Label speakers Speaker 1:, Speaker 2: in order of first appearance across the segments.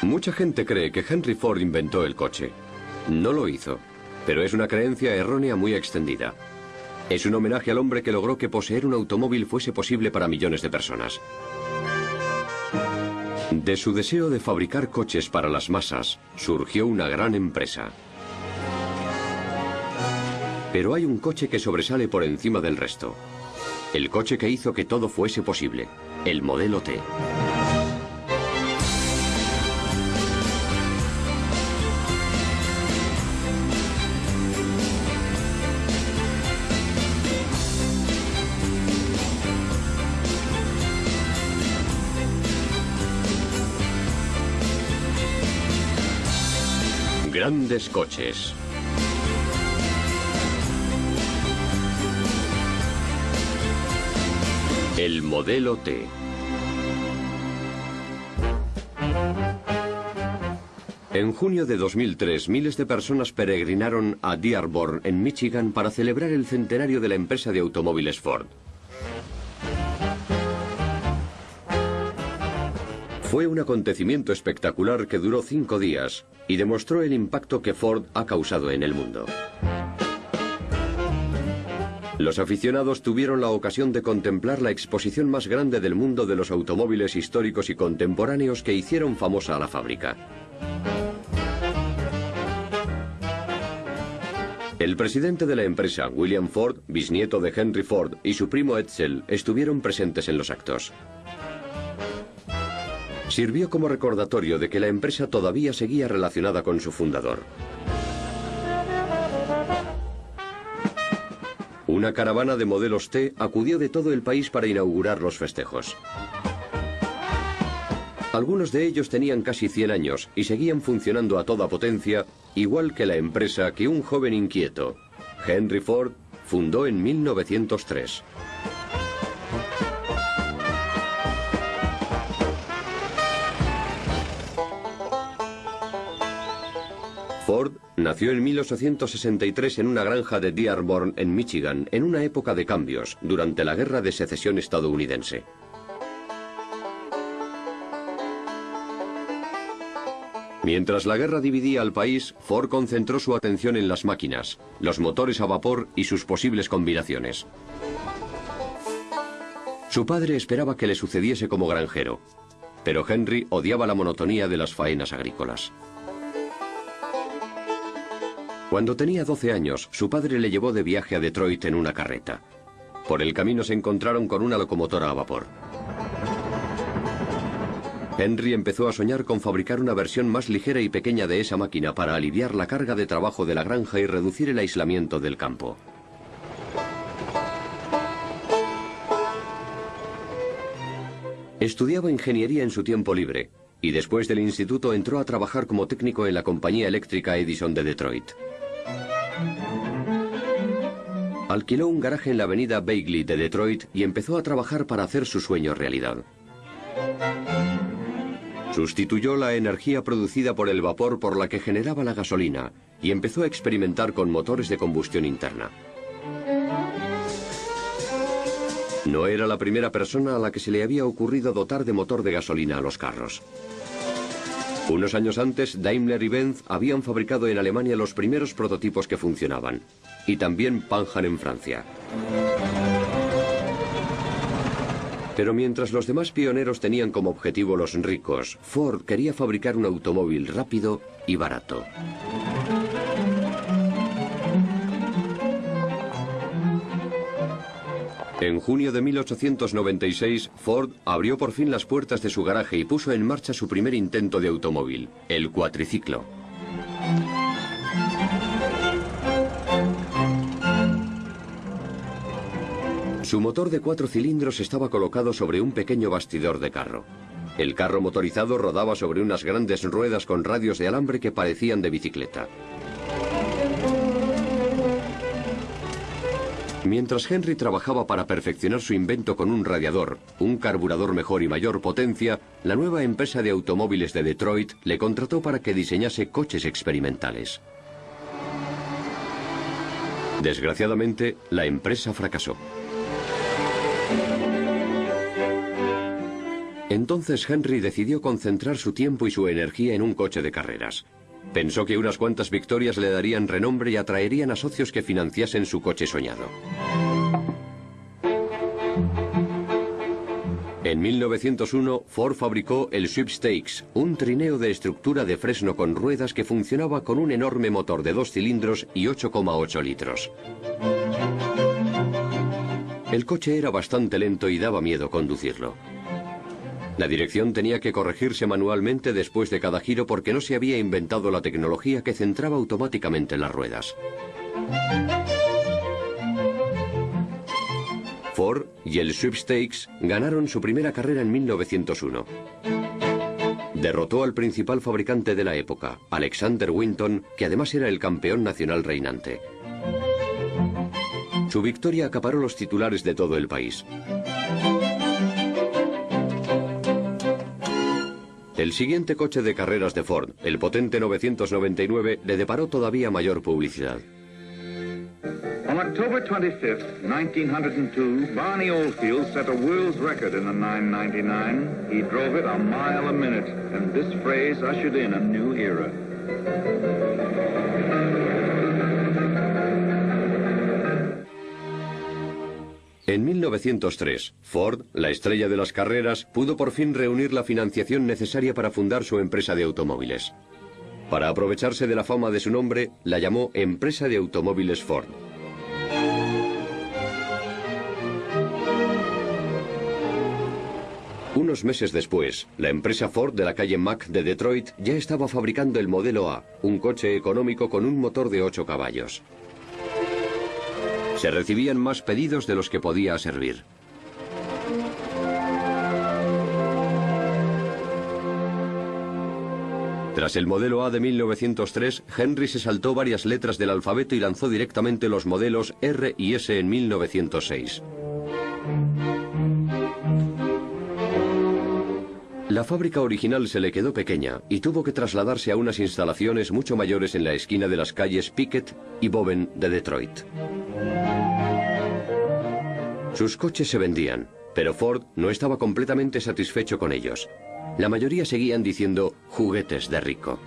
Speaker 1: Mucha gente cree que Henry Ford inventó el coche. No lo hizo, pero es una creencia errónea muy extendida. Es un homenaje al hombre que logró que poseer un automóvil fuese posible para millones de personas. De su deseo de fabricar coches para las masas, surgió una gran empresa. Pero hay un coche que sobresale por encima del resto. El coche que hizo que todo fuese posible, el Modelo T. Grandes coches. El Modelo T. En junio de 2003, miles de personas peregrinaron a Dearborn, en Michigan, para celebrar el centenario de la empresa de automóviles Ford. Fue un acontecimiento espectacular que duró 5 días y demostró el impacto que Ford ha causado en el mundo. Los aficionados tuvieron la ocasión de contemplar la exposición más grande del mundo de los automóviles históricos y contemporáneos que hicieron famosa a la fábrica. El presidente de la empresa, William Ford, bisnieto de Henry Ford, y su primo Edsel estuvieron presentes en los actos. Sirvió como recordatorio de que la empresa todavía seguía relacionada con su fundador. Una caravana de modelos T acudió de todo el país para inaugurar los festejos. Algunos de ellos tenían casi 100 años y seguían funcionando a toda potencia, igual que la empresa que un joven inquieto, Henry Ford, fundó en 1903. Ford nació en 1863 en una granja de Dearborn, en Michigan, en una época de cambios, durante la Guerra de Secesión estadounidense. Mientras la guerra dividía al país, Ford concentró su atención en las máquinas, los motores a vapor y sus posibles combinaciones. Su padre esperaba que le sucediese como granjero, pero Henry odiaba la monotonía de las faenas agrícolas. Cuando tenía 12 años, su padre le llevó de viaje a Detroit en una carreta. Por el camino se encontraron con una locomotora a vapor. Henry empezó a soñar con fabricar una versión más ligera y pequeña de esa máquina para aliviar la carga de trabajo de la granja y reducir el aislamiento del campo. Estudiaba ingeniería en su tiempo libre y después del instituto entró a trabajar como técnico en la compañía eléctrica Edison de Detroit. Alquiló un garaje en la avenida Bagley de Detroit y empezó a trabajar para hacer su sueño realidad. Sustituyó la energía producida por el vapor por la que generaba la gasolina y empezó a experimentar con motores de combustión interna. No era la primera persona a la que se le había ocurrido dotar de motor de gasolina a los carros. Unos años antes, Daimler y Benz habían fabricado en Alemania los primeros prototipos que funcionaban, y también Panhard en Francia. Pero mientras los demás pioneros tenían como objetivo los ricos, Ford quería fabricar un automóvil rápido y barato. En junio de 1896, Ford abrió por fin las puertas de su garaje y puso en marcha su primer intento de automóvil, el cuatriciclo. Su motor de 4 cilindros estaba colocado sobre un pequeño bastidor de carro. El carro motorizado rodaba sobre unas grandes ruedas con radios de alambre que parecían de bicicleta. Mientras Henry trabajaba para perfeccionar su invento con un radiador, un carburador mejor y mayor potencia, la nueva empresa de automóviles de Detroit le contrató para que diseñase coches experimentales. Desgraciadamente, la empresa fracasó. Entonces Henry decidió concentrar su tiempo y su energía en un coche de carreras. Pensó que unas cuantas victorias le darían renombre y atraerían a socios que financiasen su coche soñado. En 1901, Ford fabricó el Sweepstakes, un trineo de estructura de fresno con ruedas que funcionaba con un enorme motor de 2 cilindros y 8,8 litros. El coche era bastante lento y daba miedo conducirlo. La dirección tenía que corregirse manualmente después de cada giro porque no se había inventado la tecnología que centraba automáticamente las ruedas. Ford y el Sweepstakes ganaron su primera carrera en 1901. Derrotó al principal fabricante de la época, Alexander Winton, que además era el campeón nacional reinante. Su victoria acaparó los titulares de todo el país. El siguiente coche de carreras de Ford, el potente 999, le deparó todavía mayor publicidad.
Speaker 2: On October 25th, 1902, Barney Oldfield set a world's record in the 999. He drove it a mile a minute, and this phrase ushered in a new era.
Speaker 1: En 1903, Ford, la estrella de las carreras, pudo por fin reunir la financiación necesaria para fundar su empresa de automóviles. Para aprovecharse de la fama de su nombre, la llamó Empresa de Automóviles Ford. Unos meses después, la empresa Ford de la calle Mack de Detroit ya estaba fabricando el modelo A, un coche económico con un motor de 8 caballos. Se recibían más pedidos de los que podía servir. Tras el modelo A de 1903, Henry se saltó varias letras del alfabeto y lanzó directamente los modelos R y S en 1906. La fábrica original se le quedó pequeña y tuvo que trasladarse a unas instalaciones mucho mayores en la esquina de las calles Pickett y Bowen de Detroit. Sus coches se vendían, pero Ford no estaba completamente satisfecho con ellos. La mayoría seguían diciendo juguetes de rico.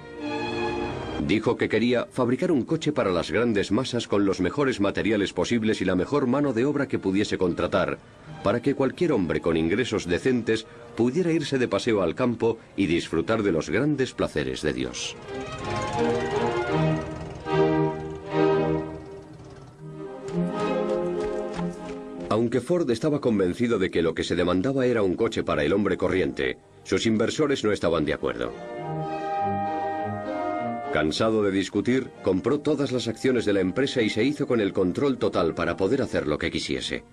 Speaker 1: Dijo que quería fabricar un coche para las grandes masas con los mejores materiales posibles y la mejor mano de obra que pudiese contratar, para que cualquier hombre con ingresos decentes pudiera irse de paseo al campo y disfrutar de los grandes placeres de Dios. Aunque Ford estaba convencido de que lo que se demandaba era un coche para el hombre corriente, sus inversores no estaban de acuerdo. Cansado de discutir, compró todas las acciones de la empresa y se hizo con el control total para poder hacer lo que quisiese.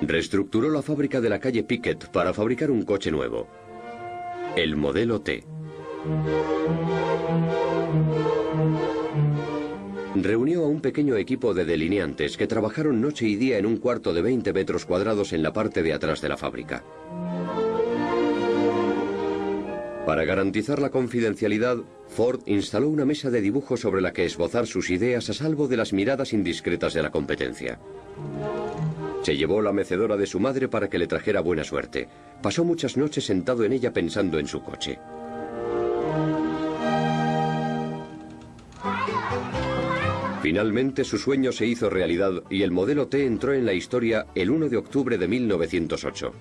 Speaker 1: Reestructuró la fábrica de la calle Pickett para fabricar un coche nuevo, el modelo T. Reunió a un pequeño equipo de delineantes que trabajaron noche y día en un cuarto de 20 metros cuadrados en la parte de atrás de la fábrica. Para garantizar la confidencialidad, Ford instaló una mesa de dibujo sobre la que esbozar sus ideas a salvo de las miradas indiscretas de la competencia. Se llevó la mecedora de su madre para que le trajera buena suerte. Pasó muchas noches sentado en ella pensando en su coche. Finalmente su sueño se hizo realidad y el modelo T entró en la historia el 1 de octubre de 1908.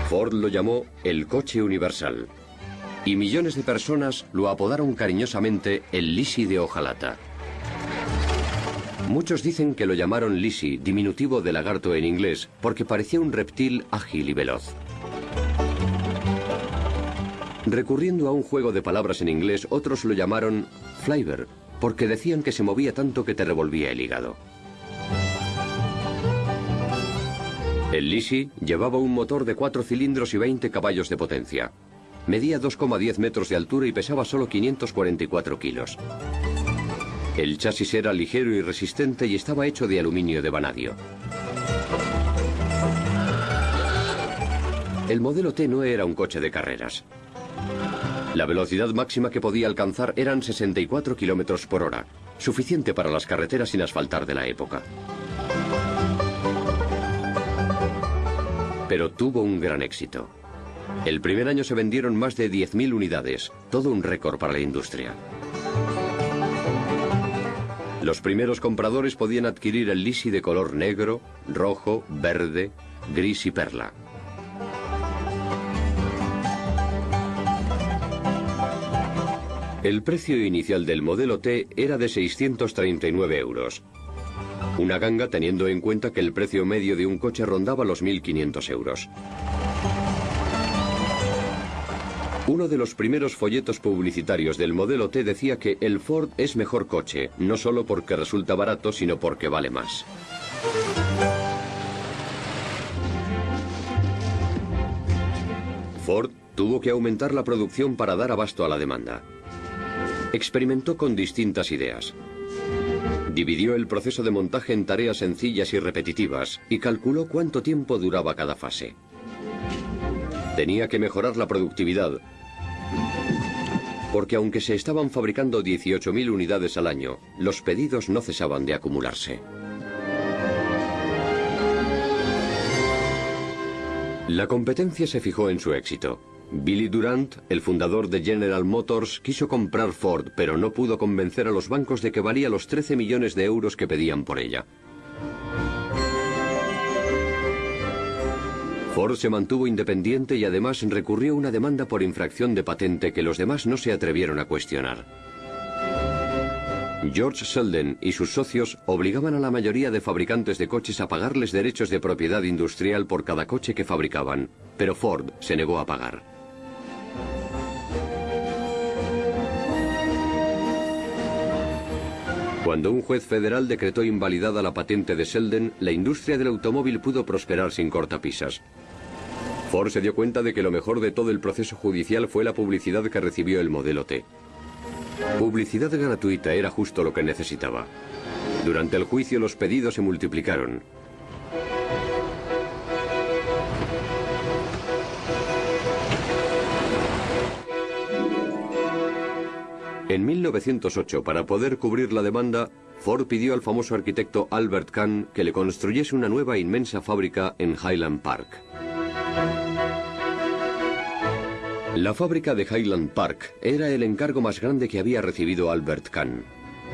Speaker 1: Ford lo llamó el coche universal y millones de personas lo apodaron cariñosamente el Lisi de hojalata. Muchos dicen que lo llamaron Lisi, diminutivo de lagarto en inglés, porque parecía un reptil ágil y veloz. Recurriendo a un juego de palabras en inglés, otros lo llamaron Flivver, porque decían que se movía tanto que te revolvía el hígado. El Lisi llevaba un motor de 4 cilindros y 20 caballos de potencia. Medía 2,10 metros de altura y pesaba solo 544 kilos. El chasis era ligero y resistente y estaba hecho de aluminio de vanadio. El modelo T no era un coche de carreras. La velocidad máxima que podía alcanzar eran 64 kilómetros por hora, suficiente para las carreteras sin asfaltar de la época. Pero tuvo un gran éxito. El primer año se vendieron más de 10.000 unidades, todo un récord para la industria. Los primeros compradores podían adquirir el Lisi de color negro, rojo, verde, gris y perla. El precio inicial del modelo T era de 639 euros. Una ganga teniendo en cuenta que el precio medio de un coche rondaba los 1.500 euros. Uno de los primeros folletos publicitarios del modelo T decía que el Ford es mejor coche, no solo porque resulta barato, sino porque vale más. Ford tuvo que aumentar la producción para dar abasto a la demanda. Experimentó con distintas ideas. Dividió el proceso de montaje en tareas sencillas y repetitivas y calculó cuánto tiempo duraba cada fase. Tenía que mejorar la productividad, porque aunque se estaban fabricando 18.000 unidades al año, los pedidos no cesaban de acumularse. La competencia se fijó en su éxito. Billy Durant, el fundador de General Motors, quiso comprar Ford, pero no pudo convencer a los bancos de que valía los 13 millones de euros que pedían por ella. Ford se mantuvo independiente y además recurrió a una demanda por infracción de patente que los demás no se atrevieron a cuestionar. George Selden y sus socios obligaban a la mayoría de fabricantes de coches a pagarles derechos de propiedad industrial por cada coche que fabricaban, pero Ford se negó a pagar. Cuando un juez federal decretó invalidada la patente de Selden, la industria del automóvil pudo prosperar sin cortapisas. Ford se dio cuenta de que lo mejor de todo el proceso judicial fue la publicidad que recibió el modelo T. Publicidad gratuita era justo lo que necesitaba. Durante el juicio los pedidos se multiplicaron. En 1908, para poder cubrir la demanda, Ford pidió al famoso arquitecto Albert Kahn que le construyese una nueva inmensa fábrica en Highland Park. La fábrica de Highland Park era el encargo más grande que había recibido Albert Kahn.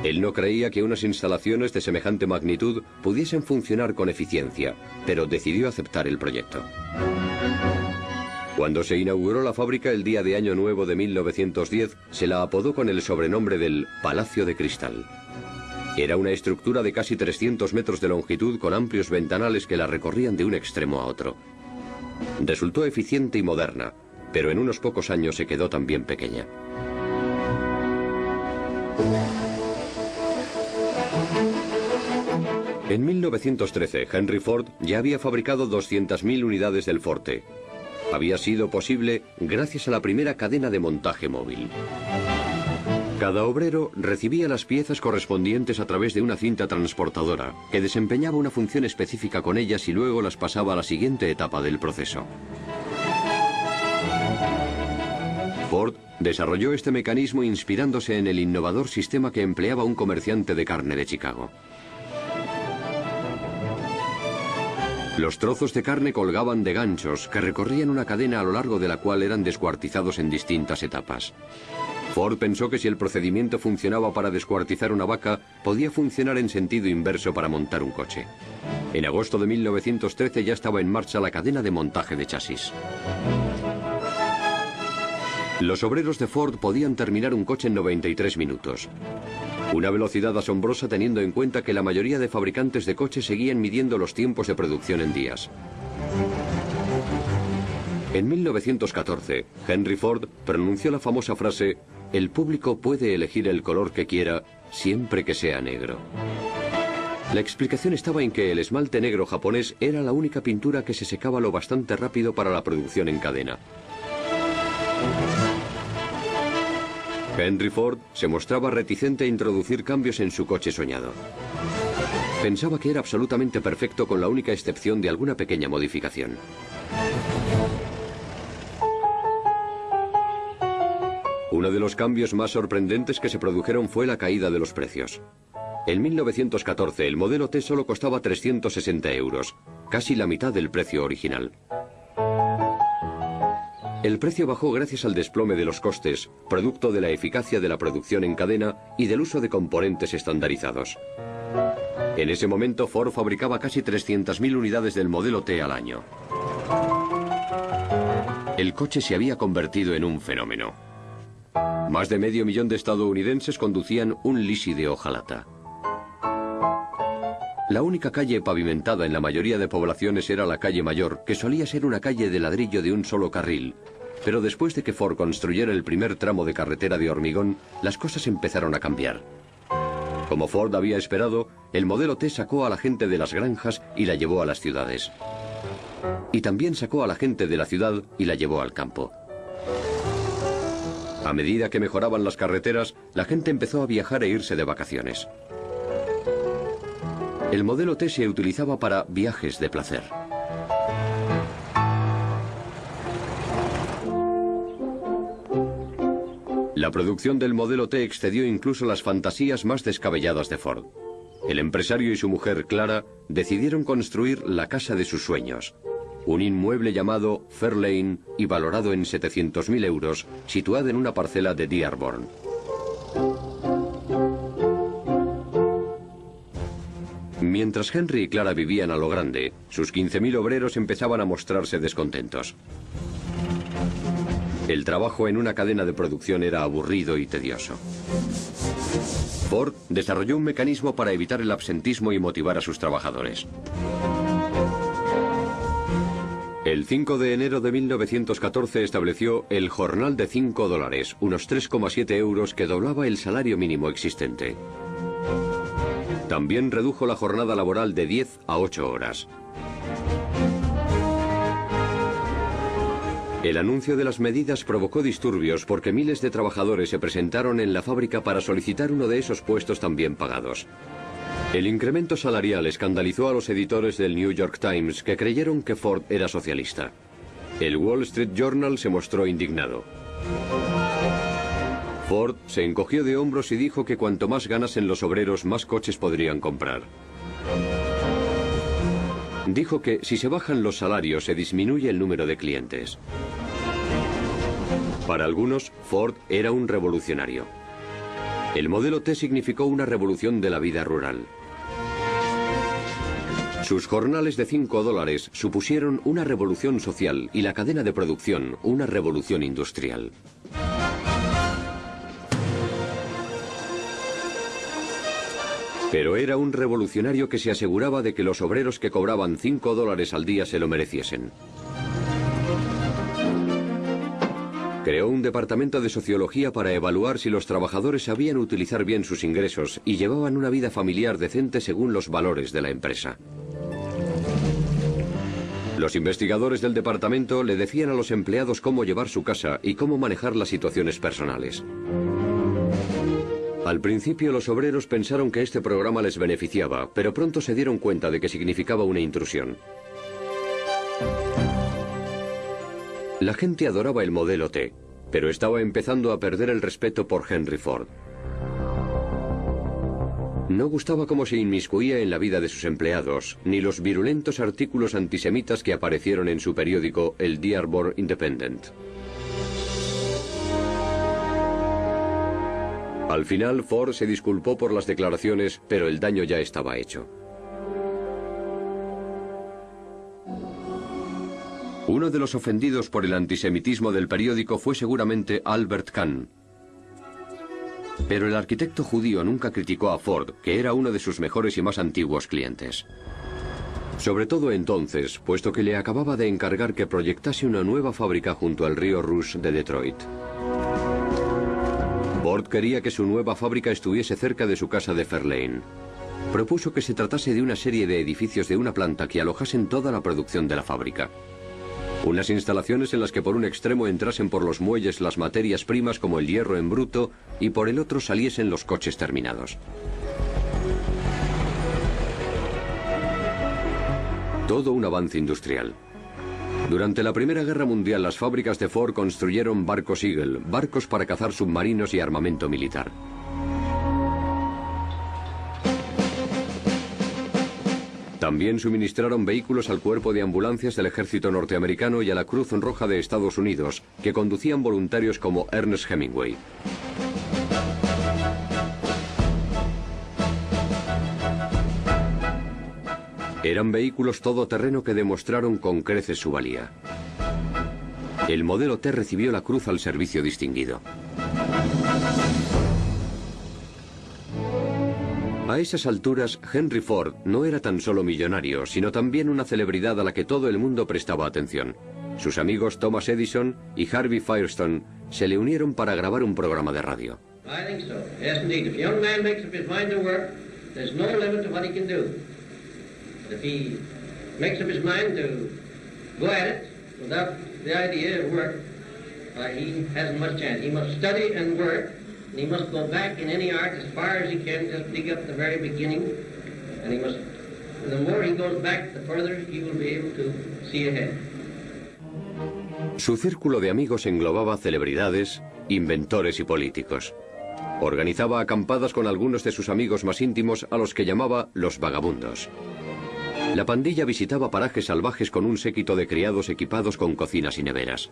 Speaker 1: Él no creía que unas instalaciones de semejante magnitud pudiesen funcionar con eficiencia, pero decidió aceptar el proyecto. Cuando se inauguró la fábrica el día de Año Nuevo de 1910, se la apodó con el sobrenombre del Palacio de Cristal. Era una estructura de casi 300 metros de longitud con amplios ventanales que la recorrían de un extremo a otro. Resultó eficiente y moderna, pero en unos pocos años se quedó también pequeña. En 1913, Henry Ford ya había fabricado 200.000 unidades del Forte. Había sido posible gracias a la primera cadena de montaje móvil. Cada obrero recibía las piezas correspondientes a través de una cinta transportadora, que desempeñaba una función específica con ellas y luego las pasaba a la siguiente etapa del proceso. Ford desarrolló este mecanismo inspirándose en el innovador sistema que empleaba un comerciante de carne de Chicago. Los trozos de carne colgaban de ganchos que recorrían una cadena a lo largo de la cual eran descuartizados en distintas etapas. Ford pensó que si el procedimiento funcionaba para descuartizar una vaca, podía funcionar en sentido inverso para montar un coche. En agosto de 1913 ya estaba en marcha la cadena de montaje de chasis. Los obreros de Ford podían terminar un coche en 93 minutos. Una velocidad asombrosa teniendo en cuenta que la mayoría de fabricantes de coches seguían midiendo los tiempos de producción en días. En 1914, Henry Ford pronunció la famosa frase: "El público puede elegir el color que quiera, siempre que sea negro". La explicación estaba en que el esmalte negro japonés era la única pintura que se secaba lo bastante rápido para la producción en cadena. Henry Ford se mostraba reticente a introducir cambios en su coche soñado. Pensaba que era absolutamente perfecto con la única excepción de alguna pequeña modificación. Uno de los cambios más sorprendentes que se produjeron fue la caída de los precios. En 1914 el modelo T solo costaba 360 euros, casi la mitad del precio original. El precio bajó gracias al desplome de los costes, producto de la eficacia de la producción en cadena y del uso de componentes estandarizados. En ese momento Ford fabricaba casi 300.000 unidades del modelo T al año. El coche se había convertido en un fenómeno. Más de 500.000 de estadounidenses conducían un Lisi de hojalata. La única calle pavimentada en la mayoría de poblaciones era la calle Mayor, que solía ser una calle de ladrillo de un solo carril. Pero después de que Ford construyera el primer tramo de carretera de hormigón, las cosas empezaron a cambiar. Como Ford había esperado, el modelo T sacó a la gente de las granjas y la llevó a las ciudades. Y también sacó a la gente de la ciudad y la llevó al campo. A medida que mejoraban las carreteras, la gente empezó a viajar e irse de vacaciones. El modelo T se utilizaba para viajes de placer. La producción del modelo T excedió incluso las fantasías más descabelladas de Ford. El empresario y su mujer Clara decidieron construir la casa de sus sueños, un inmueble llamado Fairlane y valorado en 700.000 euros, situado en una parcela de Dearborn. Mientras Henry y Clara vivían a lo grande, sus 15.000 obreros empezaban a mostrarse descontentos. El trabajo en una cadena de producción era aburrido y tedioso. Ford desarrolló un mecanismo para evitar el absentismo y motivar a sus trabajadores. El 5 de enero de 1914 estableció el jornal de $5, unos 3,7 euros, que doblaba el salario mínimo existente. También redujo la jornada laboral de 10 a 8 horas. El anuncio de las medidas provocó disturbios porque miles de trabajadores se presentaron en la fábrica para solicitar uno de esos puestos tan bien pagados. El incremento salarial escandalizó a los editores del New York Times, que creyeron que Ford era socialista. El Wall Street Journal se mostró indignado. Ford se encogió de hombros y dijo que cuanto más ganasen los obreros, más coches podrían comprar. Dijo que si se bajan los salarios se disminuye el número de clientes. Para algunos, Ford era un revolucionario. El modelo T significó una revolución de la vida rural. Sus jornales de $5 supusieron una revolución social y la cadena de producción una revolución industrial. Pero era un revolucionario que se aseguraba de que los obreros que cobraban $5 al día se lo mereciesen. Creó un departamento de sociología para evaluar si los trabajadores sabían utilizar bien sus ingresos y llevaban una vida familiar decente según los valores de la empresa. Los investigadores del departamento le decían a los empleados cómo llevar su casa y cómo manejar las situaciones personales. Al principio los obreros pensaron que este programa les beneficiaba, pero pronto se dieron cuenta de que significaba una intrusión. La gente adoraba el modelo T, pero estaba empezando a perder el respeto por Henry Ford. No gustaba cómo se inmiscuía en la vida de sus empleados, ni los virulentos artículos antisemitas que aparecieron en su periódico, el Dearborn Independent. Al final, Ford se disculpó por las declaraciones, pero el daño ya estaba hecho. Uno de los ofendidos por el antisemitismo del periódico fue seguramente Albert Kahn. Pero el arquitecto judío nunca criticó a Ford, que era uno de sus mejores y más antiguos clientes. Sobre todo entonces, puesto que le acababa de encargar que proyectase una nueva fábrica junto al río Rush de Detroit. Ford quería que su nueva fábrica estuviese cerca de su casa de Fairlane. Propuso que se tratase de una serie de edificios de una planta que alojasen toda la producción de la fábrica. Unas instalaciones en las que por un extremo entrasen por los muelles las materias primas como el hierro en bruto y por el otro saliesen los coches terminados. Todo un avance industrial. Durante la Primera Guerra Mundial, las fábricas de Ford construyeron barcos Eagle, barcos para cazar submarinos y armamento militar. También suministraron vehículos al cuerpo de ambulancias del ejército norteamericano y a la Cruz Roja de Estados Unidos, que conducían voluntarios como Ernest Hemingway. Eran vehículos todoterreno que demostraron con creces su valía. El modelo T recibió la Cruz al Servicio Distinguido. A esas alturas, Henry Ford no era tan solo millonario, sino también una celebridad a la que todo el mundo prestaba atención. Sus amigos Thomas Edison y Harvey Firestone se le unieron para grabar un programa de radio.
Speaker 3: I think so. Yes, indeed. If a young man makes up his mind to work, there's no limit to what he can do. But if he makes up his mind to go at it without the idea of work, he hasn't much chance. He must study and work, and he must go back in any art as far as he can, just dig up the very beginning, and he must, the more he goes back, the further he will be able to see ahead.
Speaker 1: Su círculo de amigos englobaba celebridades, inventores y políticos. Organizaba acampadas con algunos de sus amigos más íntimos, a los que llamaba los vagabundos. La pandilla visitaba parajes salvajes con un séquito de criados equipados con cocinas y neveras.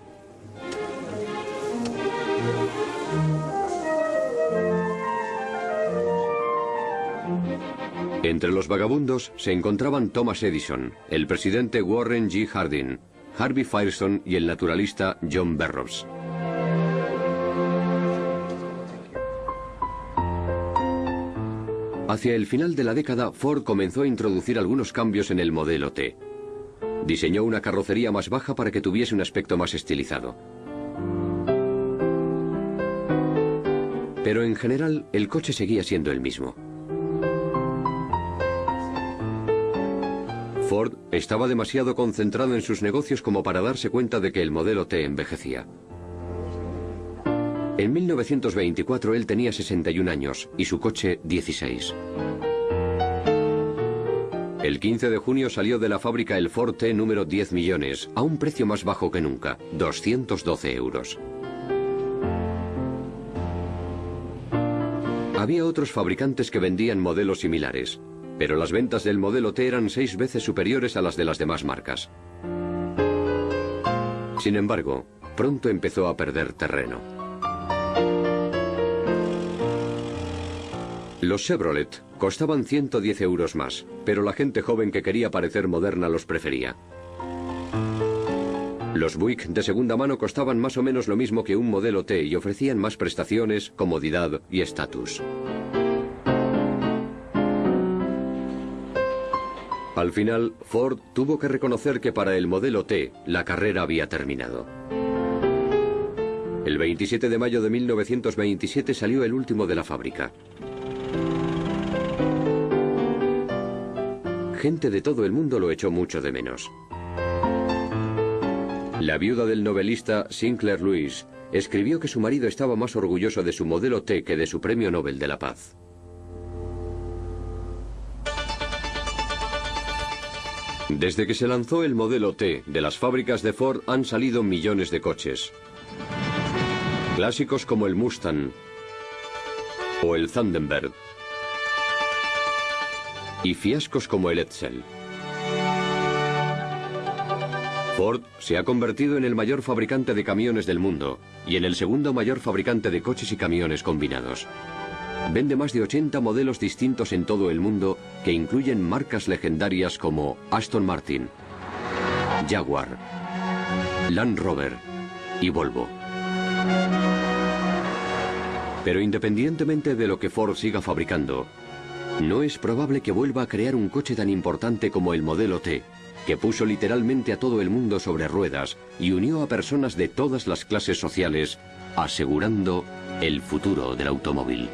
Speaker 1: Entre los vagabundos se encontraban Thomas Edison, el presidente Warren G. Harding, Harvey Firestone y el naturalista John Burroughs. Hacia el final de la década, Ford comenzó a introducir algunos cambios en el modelo T. Diseñó una carrocería más baja para que tuviese un aspecto más estilizado. Pero en general, el coche seguía siendo el mismo. Ford estaba demasiado concentrado en sus negocios como para darse cuenta de que el modelo T envejecía. En 1924 él tenía 61 años y su coche 16. El 15 de junio salió de la fábrica el Ford T número 10 millones, a un precio más bajo que nunca, 212 euros. Había otros fabricantes que vendían modelos similares, pero las ventas del modelo T eran 6 veces superiores a las de las demás marcas. Sin embargo, pronto empezó a perder terreno. Los Chevrolet costaban 110 euros más, pero la gente joven que quería parecer moderna los prefería. Los Buick de segunda mano costaban más o menos lo mismo que un modelo T y ofrecían más prestaciones, comodidad y estatus. Al final, Ford tuvo que reconocer que para el modelo T la carrera había terminado. El 27 de mayo de 1927 salió el último de la fábrica. Gente de todo el mundo lo echó mucho de menos. La viuda del novelista Sinclair Lewis escribió que su marido estaba más orgulloso de su modelo T que de su premio Nobel de la Paz. Desde que se lanzó el modelo T, de las fábricas de Ford han salido millones de coches. Clásicos como el Mustang o el Thunderbird, y fiascos como el Edsel. Ford se ha convertido en el mayor fabricante de camiones del mundo y en el segundo mayor fabricante de coches y camiones combinados. Vende más de 80 modelos distintos en todo el mundo que incluyen marcas legendarias como Aston Martin, Jaguar, Land Rover y Volvo. Pero independientemente de lo que Ford siga fabricando, no es probable que vuelva a crear un coche tan importante como el modelo T, que puso literalmente a todo el mundo sobre ruedas y unió a personas de todas las clases sociales, asegurando el futuro del automóvil.